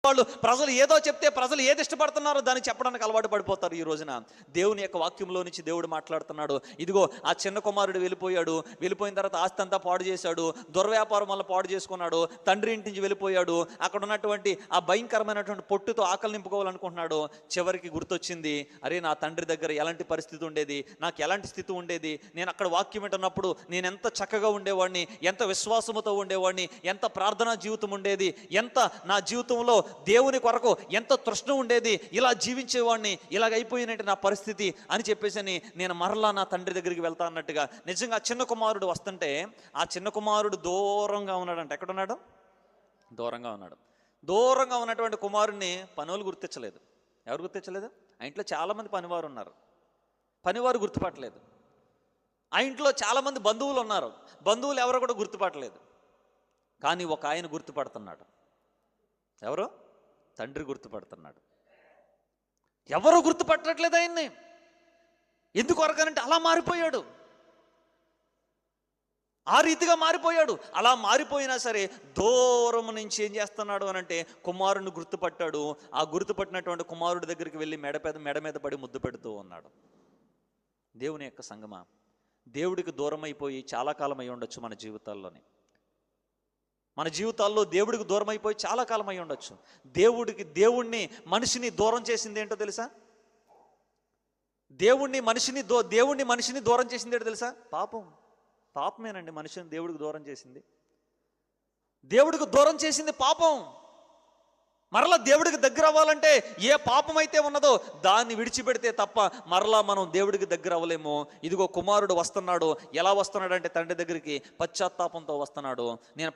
వాళ్ళు ప్రజలు ఏదో చెప్తే ప్రజలు ఏది ఇష్టపడుతున్నారో దాన్ని చెప్పడానికి అలవాటు పడిపోతారు. ఈ రోజున దేవుని యొక్క వాక్యంలో నుంచి దేవుడు మాట్లాడుతున్నాడు. ఇదిగో ఆ చిన్న కుమారుడు వెళ్ళిపోయిన తర్వాత ఆస్తి అంతా పాడు చేశాడు, దుర్వ్యాపారం వల్ల పాడు చేసుకున్నాడు, తండ్రి ఇంటి నుంచి వెళ్ళిపోయాడు, అక్కడ ఉన్నటువంటి ఆ భయంకరమైనటువంటి పొట్టుతో ఆకలి నింపుకోవాలనుకుంటున్నాడు. చివరికి గుర్తొచ్చింది, అరే నా తండ్రి దగ్గర ఎలాంటి పరిస్థితి ఉండేది, నాకు ఎలాంటి స్థితి ఉండేది, నేను అక్కడ వాక్యం వింటున్నప్పుడు నేను ఎంత చక్కగా ఉండేవాడిని, ఎంత విశ్వాసముతో ఉండేవాడిని, ఎంత ప్రార్థనా జీవితం ఉండేది, ఎంత నా జీవితంలో దేవుని కొరకు ఎంత తృష్ణ ఉండేది, ఇలా జీవించేవాడిని, ఇలాగ అయిపోయినట్టు నా పరిస్థితి అని చెప్పేసి నేను మరలా నా తండ్రి దగ్గరికి వెళ్తా అన్నట్టుగా. నిజంగా చిన్న కుమారుడు వస్తుంటే ఆ చిన్న కుమారుడు దూరంగా ఉన్నాడంట. ఎక్కడున్నాడు? దూరంగా ఉన్నాడు. దూరంగా ఉన్నటువంటి కుమారుడిని పనులు గుర్తించలేదు. ఎవరు గుర్తించలేదు? ఆ ఇంట్లో చాలామంది పనివారు ఉన్నారు, పనివారు గుర్తుపట్టలేదు. ఆ ఇంట్లో చాలామంది బంధువులు ఉన్నారు, బంధువులు ఎవరు కూడా గుర్తుపట్టలేదు. కానీ ఒక ఆయన గుర్తుపడుతున్నాడు. ఎవరు? తండ్రి గుర్తుపడుతున్నాడు. ఎవరు గుర్తుపట్టట్లేదు ఆయన్ని. ఎందుకు అరగనంటే అలా మారిపోయాడు, ఆ రీతిగా మారిపోయాడు. అలా మారిపోయినా సరే దూరం నుంచి ఏం చేస్తున్నాడు అనంటే కుమారుడిని గుర్తుపట్టాడు. ఆ గుర్తుపట్టినటువంటి కుమారుడి దగ్గరికి వెళ్ళి మెడ మీద పడి ముద్దు పెడుతూ ఉన్నాడు. దేవుని యొక్క సంగమా, దేవుడికి దూరం అయిపోయి చాలా కాలం అయి ఉండొచ్చు మన జీవితాల్లోని. మన జీవితాల్లో దేవుడికి దూరం అయిపోయి చాలా కాలం అయి ఉండొచ్చు. దేవుణ్ణి మనిషిని దూరం చేసింది ఏంటో తెలుసా? దేవుణ్ణి మనిషిని దూరం చేసింది ఏంటో తెలుసా? పాపమేనండి మనిషిని దేవుడికి దూరం చేసింది. దేవుడికి దూరం చేసింది పాపం. మరలా దేవుడికి దగ్గర అవ్వాలంటే ఏ పాపం అయితే ఉన్నదో దాన్ని విడిచిపెడితే తప్ప మరలా మనం దేవుడికి దగ్గర అవ్వలేము. ఇదిగో కుమారుడు వస్తున్నాడు. ఎలా వస్తున్నాడు అంటే తండ్రి దగ్గరికి పశ్చాత్తాపంతో వస్తున్నాడు. నేను